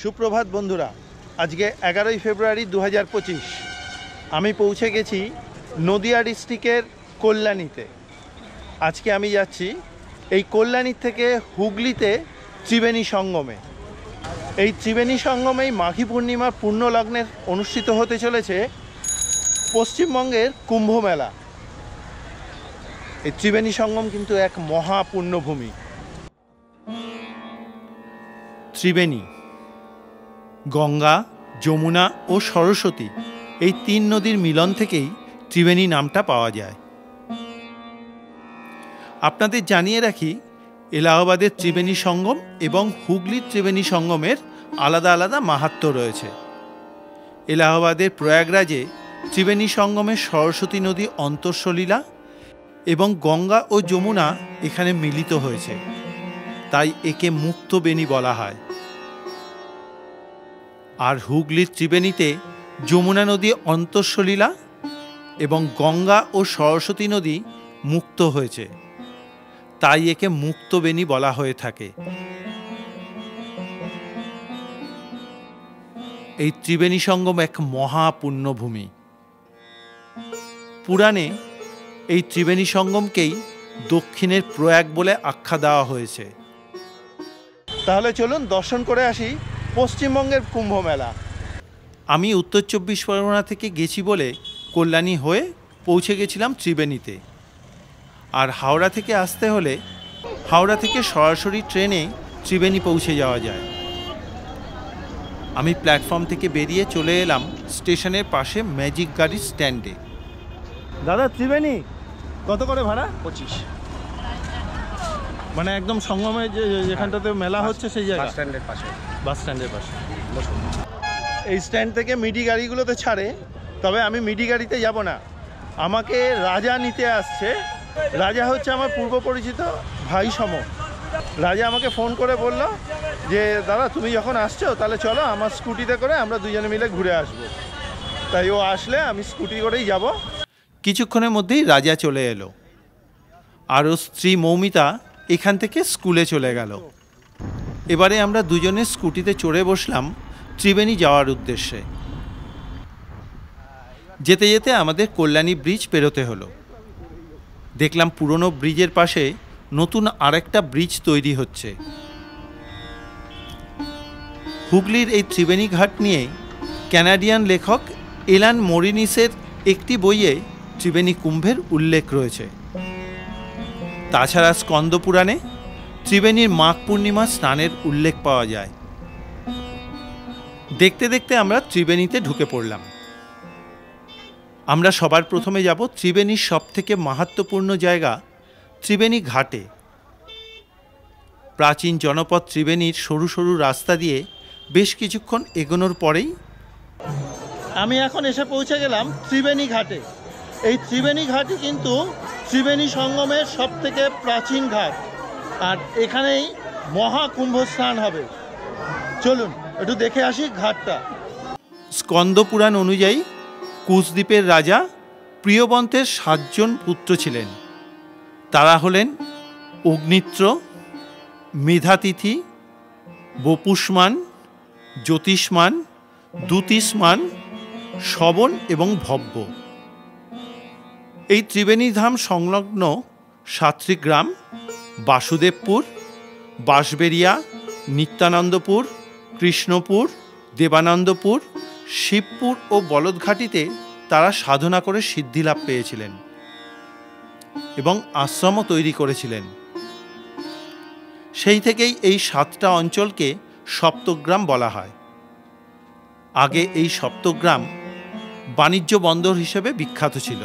সুপ্রভাত বন্ধুরা, আজকে 11ই ফেব্রুয়ারি 2025। আমি পৌঁছে গেছি নদিয়া ডিস্ট্রিক্টের কল্যাণীতে। আজকে আমি যাচ্ছি এই কল্যাণীর থেকে হুগলিতে ত্রিবেণী সঙ্গমে। এই ত্রিবেণী সঙ্গমেই মাঘী পূর্ণিমার পূর্ণ লগ্নে অনুষ্ঠিত হতে চলেছে পশ্চিমবঙ্গের কুম্ভ মেলা। এই ত্রিবেণী সঙ্গম কিন্তু এক মহা পুণ্যভূমি। ত্রিবেণী, গঙ্গা, যমুনা ও সরস্বতী এই তিন নদীর মিলন থেকেই ত্রিবেণী নামটা পাওয়া যায়। আপনাদের জানিয়ে রাখি, এলাহাবাদের ত্রিবেণী সঙ্গম এবং হুগলির ত্রিবেণী সঙ্গমের আলাদা আলাদা মাহাত্ম্য রয়েছে। এলাহাবাদের প্রয়াগরাজে ত্রিবেণী সঙ্গমের সরস্বতী নদী অন্তঃসলীলা এবং গঙ্গা ও যমুনা এখানে মিলিত হয়েছে, তাই একে মুক্তবেণী বলা হয়। আর হুগলির ত্রিবেণীতে যমুনা নদী অন্তঃসলীলা এবং গঙ্গা ও সরস্বতী নদী মুক্ত হয়েছে, তাই একে মুক্তবেণী বলা হয়ে থাকে। এই ত্রিবেণী সঙ্গম এক মহাপুণ্যভূমি। পুরাণে এই ত্রিবেণী সঙ্গমকেই দক্ষিণের প্রয়াগ বলে আখ্যা দেওয়া হয়েছে। তাহলে চলুন দর্শন করে আসি পশ্চিমবঙ্গের কুম্ভ মেলা। আমি উত্তর 24 পরগনা থেকে গেছি বলে কল্যাণী হয়ে পৌঁছে গেছিলাম ত্রিবেণীতে। আর হাওড়া থেকে আসতে হলে হাওড়া থেকে সরাসরি ট্রেনে ত্রিবেণী পৌঁছে যাওয়া যায়। আমি প্ল্যাটফর্ম থেকে বেরিয়ে চলে এলাম স্টেশনের পাশে ম্যাজিক গাড়ির স্ট্যান্ডে। দাদা, ত্রিবেণী কত করে ভাড়া? 25। মানে একদম সঙ্গমে যেখানটাতে মেলা হচ্ছে সেই জায়গা? বাস স্ট্যান্ডের পাশে। বাস স্ট্যান্ডের পাশে। এই স্ট্যান্ড থেকে মিডি গাড়িগুলোতে ছাড়ে, তবে আমি মিডি গাড়িতে যাব না। আমাকে রাজা নিতে আসছে। রাজা হচ্ছে আমার পূর্ব পরিচিত ভাই সম। রাজা আমাকে ফোন করে বলল যে দাদা, তুমি যখন আসছো তাহলে চলো আমার স্কুটিতে করে আমরা দুজনে মিলে ঘুরে আসবো। তাই ও আসলে আমি স্কুটি করেই যাব। কিছুক্ষণের মধ্যেই রাজা চলে এলো, আর ওর স্ত্রী মৌমিতা এখান থেকে স্কুলে চলে গেল। এবারে আমরা দুজনে স্কুটিতে চড়ে বসলাম ত্রিবেণী যাওয়ার উদ্দেশ্যে। যেতে যেতে আমাদের কল্যাণী ব্রিজ পেরোতে হলো। দেখলাম পুরনো ব্রিজের পাশে নতুন আরেকটা ব্রিজ তৈরি হচ্ছে। হুগলির এই ত্রিবেণী ঘাট নিয়ে ক্যানাডিয়ান লেখক এলান মরিনিসের একটি বইয়ে ত্রিবেণী কুম্ভের উল্লেখ রয়েছে। তাছাড়া স্কন্দ পুরাণে ত্রিবেণীর মাঘ পূর্ণিমা স্নানের উল্লেখ পাওয়া যায়। দেখতে দেখতে আমরা ত্রিবেণীতে ঢুকে পড়লাম। আমরা সবার প্রথমে যাব ত্রিবেণীর সবথেকে মাহাত্ম্যপূর্ণ জায়গা ত্রিবেণী ঘাটে। প্রাচীন জনপদ ত্রিবেণীর সরু সরু রাস্তা দিয়ে বেশ কিছুক্ষণ এগোনোর পরেই আমি এখন এসে পৌঁছে গেলাম ত্রিবেণী ঘাটে। এই ত্রিবেণী ঘাটই কিন্তু ত্রিবেণী সঙ্গমের সবথেকে প্রাচীন ঘাট, আর এখানেই মহাকুম্ভ স্নান হবে। চলুন একটু দেখে আসি ঘাটটা। স্কন্দ পুরাণ অনুযায়ী কুশদ্বীপের রাজা প্রিয়বন্তের 7 জন পুত্র ছিলেন। তারা হলেন অগ্নিত্র, মেধাতিথি, বপুষ্মান, জ্যোতিষ্মান, দ্যুতিষ্মান, শবন এবং ভব্য। এই ত্রিবেণী ধাম সংলগ্ন সাত্রিগ্রাম, বাসুদেবপুর, বাঁশবেড়িয়া, নিত্যানন্দপুর, কৃষ্ণপুর, দেবানন্দপুর, শিবপুর ও বলদঘাটিতে তারা সাধনা করে সিদ্ধিলাভ পেয়েছিলেন এবং আশ্রমও তৈরি করেছিলেন। সেই থেকেই এই 7টা অঞ্চলকে সপ্তগ্রাম বলা হয়। আগে এই সপ্তগ্রাম বাণিজ্য বন্দর হিসেবে বিখ্যাত ছিল।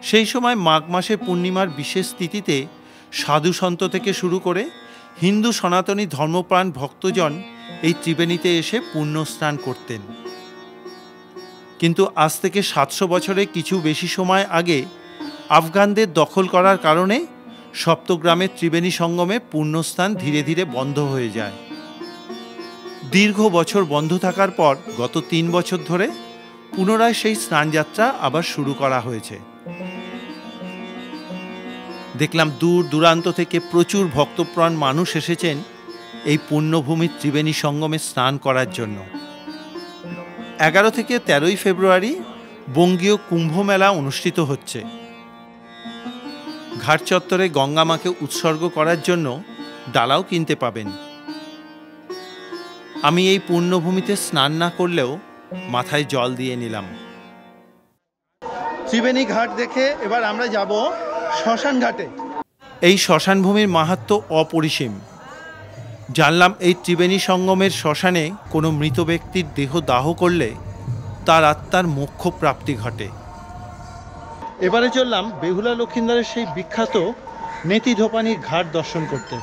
সেই সময় মাঘ মাসে পূর্ণিমার বিশেষ তিথিতে সাধু সন্ত থেকে শুরু করে হিন্দু সনাতনী ধর্মপ্রাণ ভক্তজন এই ত্রিবেণীতে এসে পুণ্য স্নান করতেন। কিন্তু আজ থেকে 700 বছরের কিছু বেশি সময় আগে আফগানদের দখল করার কারণে সপ্তগ্রামের ত্রিবেণী সঙ্গমে পুণ্যস্নান ধীরে ধীরে বন্ধ হয়ে যায়। দীর্ঘ বছর বন্ধ থাকার পর গত 3 বছর ধরে পুনরায় সেই স্নানযাত্রা আবার শুরু করা হয়েছে। দেখলাম দূর দূরান্ত থেকে প্রচুর ভক্তপ্রাণ মানুষ এসেছেন এই পুণ্যভূমির ত্রিবেণী সঙ্গমে স্নান করার জন্য। 11 থেকে 13 ফেব্রুয়ারি বঙ্গীয় কুম্ভ মেলা অনুষ্ঠিত হচ্ছে। ঘাট চত্বরে গঙ্গা মাকে উৎসর্গ করার জন্য ডালাও কিনতে পাবেন। আমি এই পুণ্যভূমিতে স্নান না করলেও মাথায় জল দিয়ে নিলাম। ত্রিবেণী ঘাট দেখে এবার আমরা যাব শ্মশান ঘাটে। এই শ্মশান ভূমির মাহাত্ম্য অপরিসীম। জানলাম এই ত্রিবেণী সঙ্গমের শ্মশানে কোনো মৃত ব্যক্তির দেহ দাহ করলে তার আত্মার মোক্ষ প্রাপ্তি ঘটে। এবারে চললাম বেহুলা লক্ষিন্দারের সেই বিখ্যাত নেতিধোপানির ঘাট দর্শন করতে।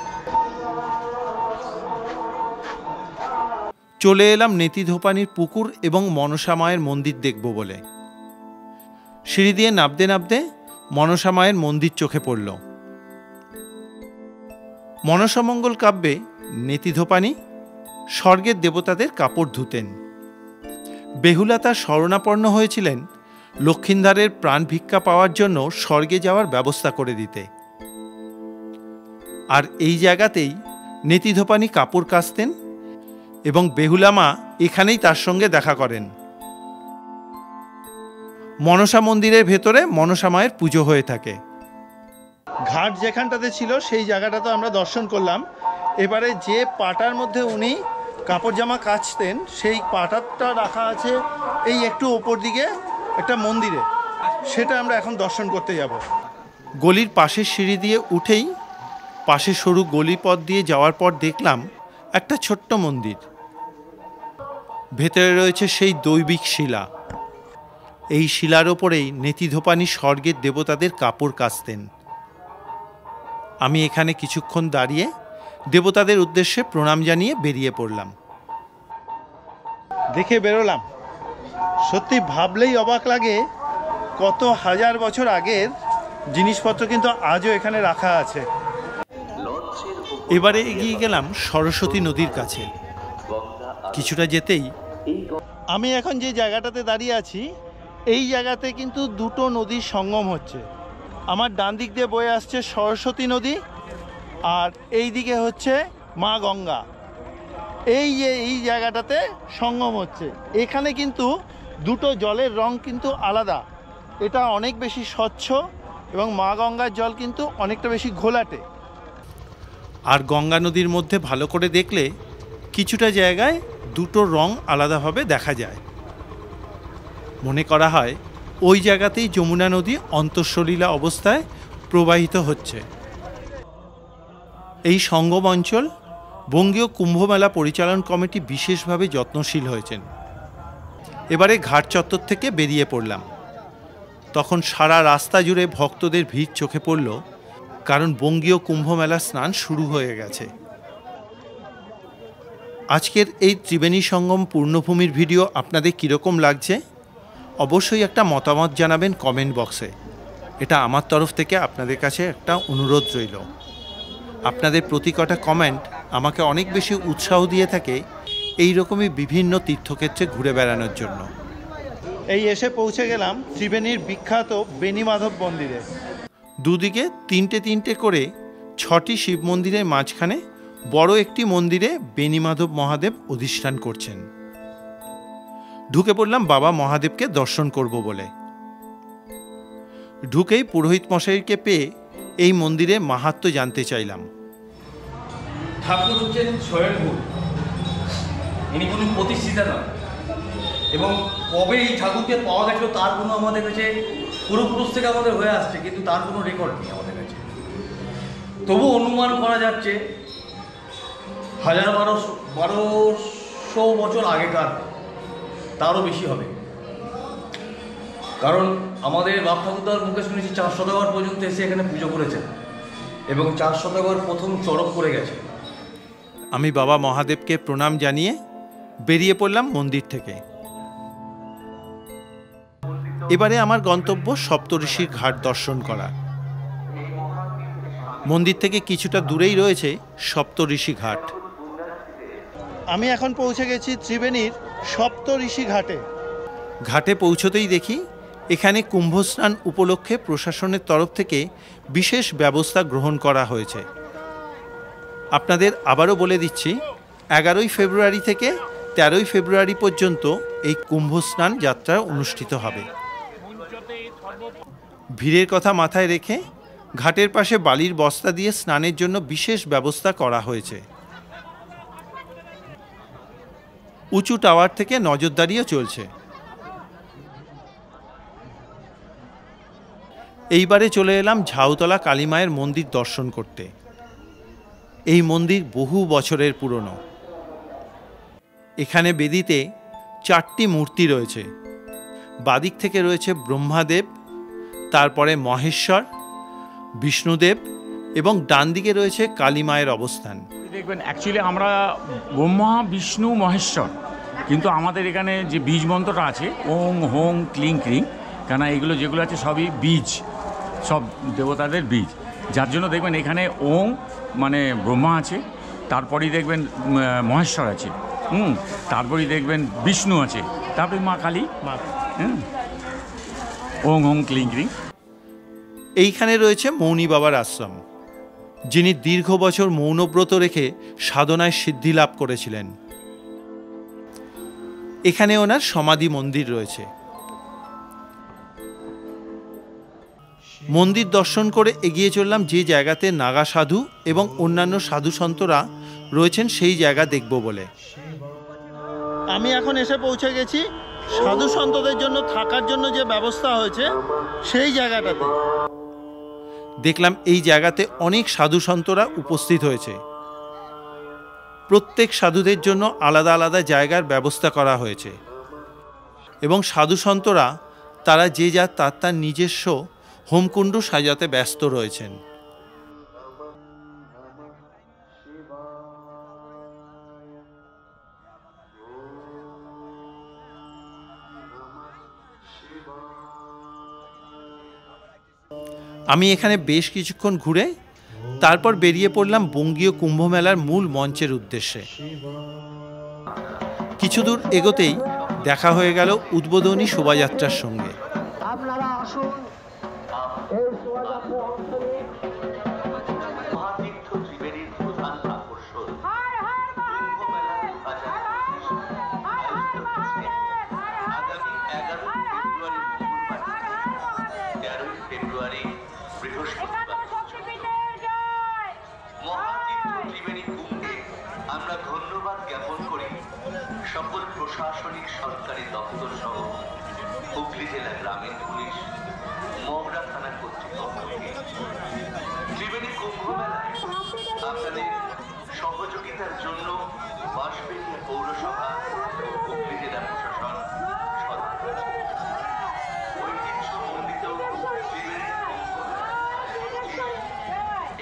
চলে এলাম নেতিধোপানির পুকুর এবং মনসা মায়ের মন্দির দেখব বলে। সিঁড়ি দিয়ে নামতে নামতে মনসা মায়ের মন্দির চোখে পড়ল। মনসামঙ্গল কাব্যে নেতিধোপানি স্বর্গের দেবতাদের কাপড় ধুতেন। বেহুলা তার শরণাপন্ন হয়েছিলেন লক্ষিন্দারের প্রাণ ভিক্ষা পাওয়ার জন্য স্বর্গে যাওয়ার ব্যবস্থা করে দিতে। আর এই জায়গাতেই নেতিধোপানি কাপড় কাচতেন এবং বেহুলা মা এখানেই তার সঙ্গে দেখা করেন। মনসা মন্দিরের ভেতরে মনসা মায়ের পুজো হয়ে থাকে। ঘাট যেখানটাতে ছিল সেই জায়গাটা তো আমরা দর্শন করলাম। এবারে যে পাটার মধ্যে উনি কাপড় জামা কাচতেন সেই পাটাটা রাখা আছে এই একটু ওপর দিকে একটা মন্দিরে, সেটা আমরা এখন দর্শন করতে যাব। গলির পাশের সিঁড়ি দিয়ে উঠেই পাশে সরু গলিপথ দিয়ে যাওয়ার পর দেখলাম একটা ছোট্ট মন্দির। ভেতরে রয়েছে সেই দৈবিক শিলা। এই শিলার ওপরেই নেতিধোপানি স্বর্গের দেবতাদের কাপড় কাচতেন। আমি এখানে কিছুক্ষণ দাঁড়িয়ে দেবতাদের উদ্দেশ্যে প্রণাম জানিয়ে বেরিয়ে পড়লাম। দেখে বেরোলাম, সত্যি ভাবলেই অবাক লাগে কত হাজার বছর আগের জিনিসপত্র কিন্তু আজও এখানে রাখা আছে। এবারে এগিয়ে গেলাম সরস্বতী নদীর কাছে। কিছুটা যেতেই আমি এখন যে জায়গাটাতে দাঁড়িয়ে আছি এই জায়গাতে কিন্তু দুটো নদীর সঙ্গম হচ্ছে। আমার ডান দিক দিয়ে বয়ে আসছে সরস্বতী নদী আর এই দিকে হচ্ছে মা গঙ্গা। এই যে এই জায়গাটাতে সঙ্গম হচ্ছে, এখানে কিন্তু দুটো জলের রং কিন্তু আলাদা। এটা অনেক বেশি স্বচ্ছ এবং মা গঙ্গার জল কিন্তু অনেকটা বেশি ঘোলাটে। আর গঙ্গা নদীর মধ্যে ভালো করে দেখলে কিছুটা জায়গায় দুটো রং আলাদাভাবে দেখা যায়। মনে করা হয় ওই জায়গাতেই যমুনা নদী অন্তঃসলীলা অবস্থায় প্রবাহিত হচ্ছে। এই সঙ্গম অঞ্চল বঙ্গীয় কুম্ভমেলা পরিচালন কমিটি বিশেষভাবে যত্নশীল হয়েছেন। এবারে ঘাট চত্বর থেকে বেরিয়ে পড়লাম। তখন সারা রাস্তা জুড়ে ভক্তদের ভিড় চোখে পড়ল, কারণ বঙ্গীয় কুম্ভমেলা স্নান শুরু হয়ে গেছে। আজকের এই ত্রিবেণী সঙ্গম পূর্ণভূমির ভিডিও আপনাদের কীরকম লাগছে অবশ্যই একটা মতামত জানাবেন কমেন্ট বক্সে। এটা আমার তরফ থেকে আপনাদের কাছে একটা অনুরোধ রইল। আপনাদের প্রতি কটা কমেন্ট আমাকে অনেক বেশি উৎসাহ দিয়ে থাকে এই রকমই বিভিন্ন তীর্থক্ষেত্রে ঘুরে বেড়ানোর জন্য। এই এসে পৌঁছে গেলাম ত্রিবেণীর বিখ্যাত বেণীমাধব মন্দিরে। দুদিকে তিনটে তিনটে করে 6টি শিব মন্দিরের মাঝখানে বড় একটি মন্দিরে বেণীমাধব মহাদেব অধিষ্ঠান করছেন। ঢুকে পড়লাম বাবা মহাদেবকে দর্শন করব বলে। ঢুকেই পুরোহিত মশাইকে পেয়ে এই মন্দিরে মাহাত্ম্য জানতে চাইলাম। ঠাকুর হচ্ছেন স্বয়ংভূ, ইনি কোনো প্রতিষ্ঠিতা নয় এবং কবে এই ঠাকুরকে পাওয়া গেছিল তার কোনো আমাদের কাছে পূর্বপুরুষ থেকে আমাদের হয়ে আসছে, কিন্তু তার কোনো রেকর্ড নেই আমাদের কাছে। তবু অনুমান করা যাচ্ছে 1200 বছর আগেকার, তারও বেশি হবে। কারণ আমাদের বাপ ঠাকুরদার মুখে শুনেছি 4 শতবার পর্যন্ত এসে এখানে পুজো করেছেন এবং 4 শতবার প্রথম চড়ক করে গেছে। আমি বাবা মহাদেবকে প্রণাম জানিয়ে বেরিয়ে পড়লাম মন্দির থেকে। এবারে আমার গন্তব্য সপ্তঋষির ঘাট দর্শন করা। মন্দির থেকে কিছুটা দূরেই রয়েছে সপ্তঋষি ঘাট। আমি এখন পৌঁছে গেছি ত্রিবেণীর সপ্তঋষি ঘাটে। ঘাটে পৌঁছতেই দেখি এখানে কুম্ভস্নান উপলক্ষে প্রশাসনের তরফ থেকে বিশেষ ব্যবস্থা গ্রহণ করা হয়েছে। আপনাদের আবারও বলে দিচ্ছি, 11ই ফেব্রুয়ারি থেকে 13ই ফেব্রুয়ারি পর্যন্ত এই কুম্ভ স্নান যাত্রা অনুষ্ঠিত হবে। ভিড়ের কথা মাথায় রেখে ঘাটের পাশে বালির বস্তা দিয়ে স্নানের জন্য বিশেষ ব্যবস্থা করা হয়েছে। উঁচু টাওয়ার থেকে নজরদারিও চলছে। এইবারে চলে এলাম ঝাউতলা কালী মায়ের মন্দির দর্শন করতে। এই মন্দির বহু বছরের পুরনো। এখানে বেদিতে 4টি মূর্তি রয়েছে। বাদিক থেকে রয়েছে ব্রহ্মাদেব, তারপরে মহেশ্বর, বিষ্ণুদেব এবং ডান দিকে রয়েছে কালী মায়ের অবস্থান। দেখবেন অ্যাকচুয়ালি আমরা ব্রহ্মা বিষ্ণু মহেশ্বর, কিন্তু আমাদের এখানে যে বীজ মন্ত্রটা আছে ওং হোং ক্লিং ক্রিং, কেন এগুলো যেগুলো আছে সবই বীজ, সব দেবতাদের বীজ, যার জন্য দেখবেন এখানে ওং মানে ব্রহ্মা আছে, তারপরেই দেখবেন মহেশ্বর আছে, তারপরেই দেখবেন বিষ্ণু আছে, তারপরে মা কালী, ওং হোং ক্লিং ক্রিং। এইখানে রয়েছে মৌনী বাবার আশ্রম, যিনি দীর্ঘ বছর মৌনব্রত রেখে সাধনায় সিদ্ধি লাভ করেছিলেন। এখানে ওনার সমাধি মন্দির রয়েছে। মন্দির দর্শন করে এগিয়ে চললাম যে জায়গাতে নাগা সাধু এবং অন্যান্য সাধু সন্তরা রয়েছেন সেই জায়গা দেখব বলে। আমি এখন এসে পৌঁছে গেছি সাধু সন্তদের জন্য থাকার জন্য যে ব্যবস্থা হয়েছে সেই জায়গাটাতে। দেখলাম এই জায়গাতে অনেক সাধু সন্তরা উপস্থিত হয়েছে। প্রত্যেক সাধুদের জন্য আলাদা আলাদা জায়গার ব্যবস্থা করা হয়েছে এবং সাধু সন্তরা তারা যে যার তার নিজস্ব হোমকুণ্ড সাজাতে ব্যস্ত রয়েছেন। আমি এখানে বেশ কিছুক্ষণ ঘুরে তারপর বেরিয়ে পড়লাম বঙ্গীয় কুম্ভ মেলার মূল মঞ্চের উদ্দেশ্যে। কিছু দূর এগোতেই দেখা হয়ে গেল উদ্বোধনী শোভাযাত্রার সঙ্গে। আমরা ধন্যবাদ জ্ঞাপন করি সকল প্রশাসনিক সরকারি দপ্তর সহ হুগলি জেলা গ্রামীণ পুলিশ, মগরা থানা কর্তৃপক্ষকে। ত্রিবেণী কুম্ভ মেলায় আপনাদের সহযোগিতার জন্য বাঁশবেড়িয়া পৌরসভা ও হুগলি জেলা প্রশাসন ঐতিহ্যমণ্ডিত ত্রিবেণী কুম্ভ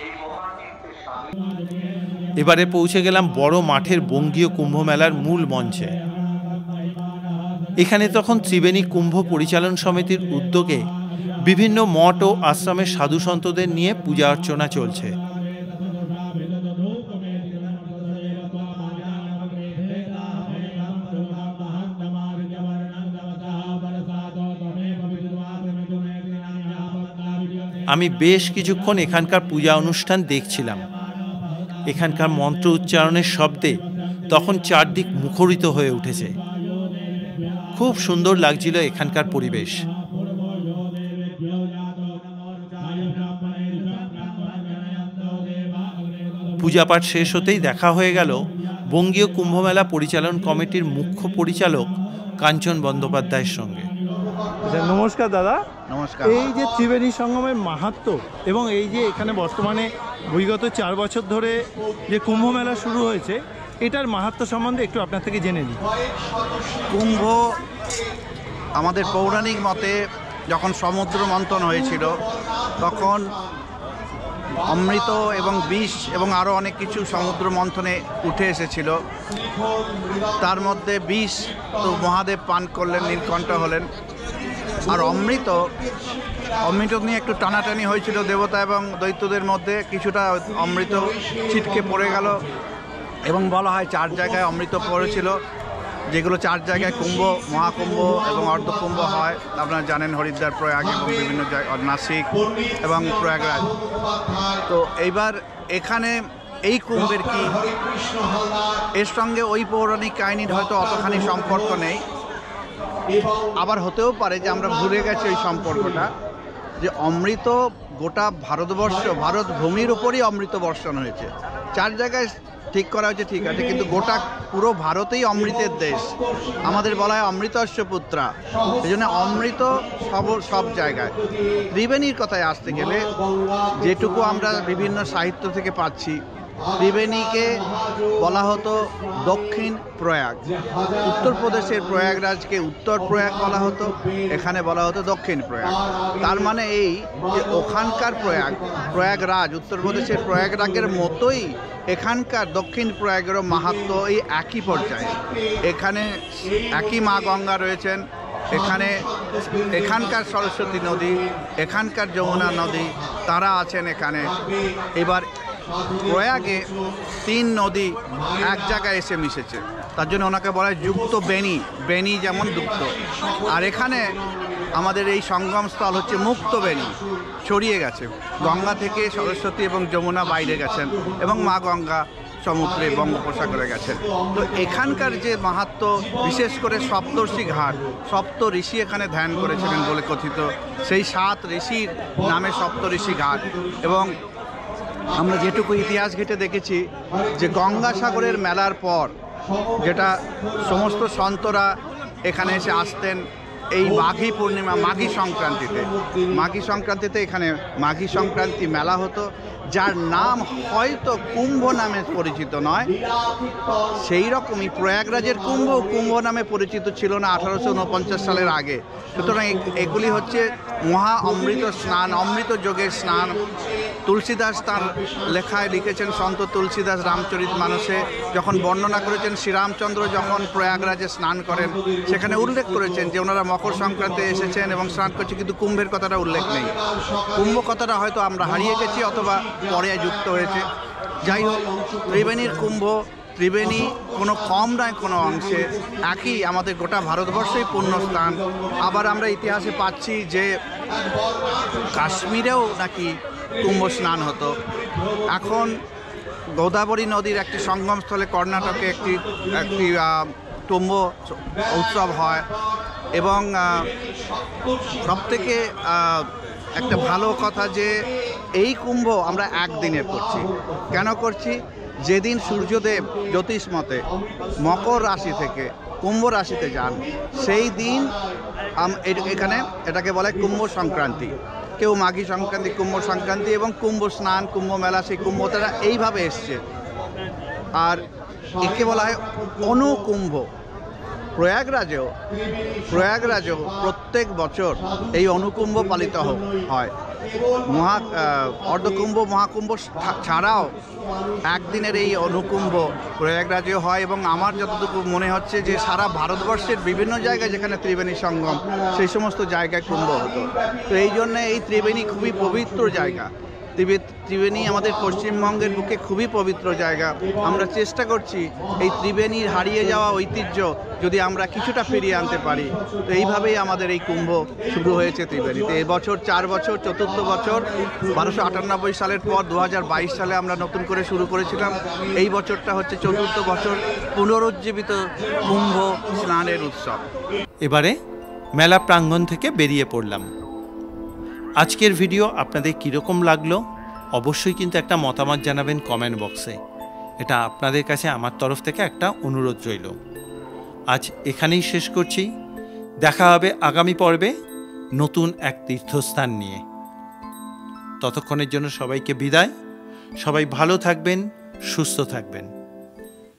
এই মহাতীর্থের সামিল। এবারে পৌঁছে গেলাম বড় মাঠের বঙ্গীয় কুম্ভ মেলার মূল মঞ্চে। এখানে তখন ত্রিবেণী কুম্ভ পরিচালন সমিতির উদ্যোগে বিভিন্ন মঠ ও আশ্রমের সাধু সন্তদের নিয়ে পূজা অর্চনা চলছে। আমি বেশ কিছুক্ষণ এখানকার পূজা অনুষ্ঠান দেখছিলাম। এখানকার মন্ত্র উচ্চারণের শব্দে তখন চারদিক মুখরিত হয়ে উঠেছে। খুব সুন্দর লাগছিল এখানকার পরিবেশ। পূজাপাঠ শেষ হতেই দেখা হয়ে গেল বঙ্গীয় কুম্ভমেলা পরিচালন কমিটির মুখ্য পরিচালক কাঞ্চন বন্দ্যোপাধ্যায়ের সঙ্গে। নমস্কার দাদা। নমস্কার। এই যে ত্রিবেণী সঙ্গমের মাহাত্ম্য এবং এই যে এখানে বর্তমানে বিগত 4 বছর ধরে যে কুম্ভ মেলা শুরু হয়েছে, এটার মাহাত্ম্য সম্বন্ধে একটু আপনার থেকে জেনে নিই। কুম্ভ আমাদের পৌরাণিক মতে যখন সমুদ্র মন্থন হয়েছিল তখন অমৃত এবং বিষ এবং আরও অনেক কিছু সমুদ্র মন্থনে উঠে এসেছিল। তার মধ্যে বিষ তো মহাদেব পান করলেন, নীলকণ্ঠ হলেন। আর অমৃত নিয়ে একটু টানাটানি হয়েছিল দেবতা এবং দৈত্যদের মধ্যে। কিছুটা অমৃত ছিটকে পড়ে গেল এবং বলা হয় 4 জায়গায় অমৃত পড়েছিল, যেগুলো 4 জায়গায় কুম্ভ, মহাকুম্ভ এবং অর্ধকুম্ভ হয়। আপনারা জানেন হরিদ্বার, প্রয়াগ এবং বিভিন্ন জায়গায় নাসিক এবং প্রয়াগরাজ। তো এইবার এখানে এই কুম্ভের কি এর সঙ্গে ওই পৌরাণিক কাহিনীর হয়তো অতখানি সম্পর্ক নেই, আবার হতেও পারে যে আমরা ভুলে গেছি ওই সম্পর্কটা, যে অমৃত গোটা ভারতবর্ষ, ভারত ভূমির উপরই অমৃত বর্ষণ হয়েছে। 4 জায়গায় ঠিক করা হয়েছে, ঠিক আছে, কিন্তু গোটা পুরো ভারতেই অমৃতের দেশ। আমাদের বলা হয় অমৃতস্য পুত্রা, এই জন্য অমৃত সব জায়গায়। ত্রিবেণীর কথায় আসতে গেলে যেটুকু আমরা বিভিন্ন সাহিত্য থেকে পাচ্ছি, ত্রিবেণীকে বলা হতো দক্ষিণ প্রয়াগ। উত্তরপ্রদেশের প্রয়াগরাজকে উত্তর প্রয়াগ বলা হতো, এখানে বলা হতো দক্ষিণ প্রয়াগ। তার মানে এই যে ওখানকার প্রয়াগরাজ, উত্তরপ্রদেশের প্রয়াগরাজের মতোই এখানকার দক্ষিণ প্রয়াগেরও মাহাত্ম্য এই একই পর্যায়ে। এখানে একই মা গঙ্গা রয়েছেন, এখানকার সরস্বতী নদী, এখানকার যমুনা নদী, তারা আছেন এখানে। এবার প্রয়াগে 3 নদী এক জায়গায় এসে মিশেছে, তার জন্য ওনাকে বলা হয় যুক্ত বেণী, বেণী যেমন যুক্ত। আর এখানে আমাদের এই সঙ্গমস্থল হচ্ছে মুক্ত বেণী, ছড়িয়ে গেছে। গঙ্গা থেকে সরস্বতী এবং যমুনা বাইরে গেছেন এবং মা গঙ্গা সমুদ্রে বঙ্গোপসাগরে গেছেন। তো এখানকার যে মাহাত্ম্য, বিশেষ করে সপ্তর্ষি ঘাট, 7 ঋষি এখানে ধ্যান করেছিলেন বলে কথিত, সেই 7 ঋষির নামে সপ্তঋষি ঘাট। এবং আমরা যেটুকু ইতিহাস ঘেঁটে দেখেছি যে গঙ্গাসাগরের মেলার পর, যেটা সমস্ত সন্তরা এখানে এসে আসতেন এই মাঘী পূর্ণিমা, মাঘী সংক্রান্তিতে এখানে মাঘী সংক্রান্তি মেলা হতো, যার নাম হয়তো কুম্ভ নামে পরিচিত নয়। সেই রকমই প্রয়াগরাজের কুম্ভ নামে পরিচিত ছিল না 1849 সালের আগে। সুতরাং এগুলি হচ্ছে মহা অমৃত স্নান, অমৃত যোগের স্নান। তুলসীদাস তার লেখায় লিখেছেন, সন্ত তুলসীদাস রামচরিতমানসে যখন বর্ণনা করেছেন শ্রীরামচন্দ্র যখন প্রয়াগরাজে স্নান করেন, সেখানে উল্লেখ করেছেন যে ওনারা মকর সংক্রান্তি এসেছেন এবং স্নান করছে, কিন্তু কুম্ভের কথাটা উল্লেখ নেই। কুম্ভ কথাটা হয়তো আমরা হারিয়ে গেছি অথবা পরে যুক্ত হয়েছে। যাই হোক, ত্রিবেণীর কুম্ভ, ত্রিবেণী কোনো কম নয় কোনো অংশে, একই আমাদের গোটা ভারতবর্ষেই পুণ্যস্থান। আবার আমরা ইতিহাসে পাচ্ছি যে কাশ্মীরেও নাকি কুম্ভ স্নান হতো। এখন গোদাবরী নদীর একটি সঙ্গমস্থলে কর্ণাটকে একটি কুম্ভ উৎসব হয়। এবং সবথেকে একটা ভালো কথা যে এই কুম্ভ আমরা একদিনের করছি। কেন করছি? যেদিন সূর্যদেব জ্যোতিষমতে মকর রাশি থেকে কুম্ভ রাশিতে যান, সেই দিন এখানে এটাকে বলে কুম্ভ সংক্রান্তি। কেউ মাঘী সংক্রান্তি, কুম্ভ সংক্রান্তি এবং কুম্ভ স্নান, কুম্ভ মেলা, সেই কুম্ভতারা এইভাবে এসছে। আর একে বলা হয় অনুকুম্ভ। প্রয়াগরাজেও প্রত্যেক বছর এই অনুকুম্ভ পালিত হয়। অর্ধকুম্ভ, মহাকুম্ভ ছাড়াও একদিনের এই অনুকুম্ভ প্রয়াগরাজেও হয়। এবং আমার যতটুকু মনে হচ্ছে যে সারা ভারতবর্ষের বিভিন্ন জায়গায় যেখানে ত্রিবেণী সঙ্গম, সেই সমস্ত জায়গায় কুম্ভ হতো। তো এই জন্যে এই ত্রিবেণী খুবই পবিত্র জায়গা। ত্রিবেণী আমাদের পশ্চিমবঙ্গের বুকে খুবই পবিত্র জায়গা। আমরা চেষ্টা করছি এই ত্রিবেণীর হারিয়ে যাওয়া ঐতিহ্য যদি আমরা কিছুটা ফিরিয়ে আনতে পারি। তো এইভাবেই আমাদের এই কুম্ভ শুরু হয়েছে ত্রিবেণীতে। এবছর 4 বছর, 4র্থ বছর। 1298 সালের পর 2022 সালে আমরা নতুন করে শুরু করেছিলাম। এই বছরটা হচ্ছে 4র্থ বছর, পুনরুজ্জীবিত কুম্ভ স্নানের উৎসব। এবারে মেলা প্রাঙ্গণ থেকে বেরিয়ে পড়লাম। আজকের ভিডিও আপনাদের কীরকম লাগলো অবশ্যই কিন্তু একটা মতামত জানাবেন কমেন্ট বক্সে। এটা আপনাদের কাছে আমার তরফ থেকে একটা অনুরোধ রইল। আজ এখানেই শেষ করছি। দেখা হবে আগামী পর্বে নতুন এক তীর্থস্থান নিয়ে। ততক্ষণের জন্য সবাইকে বিদায়। সবাই ভালো থাকবেন, সুস্থ থাকবেন।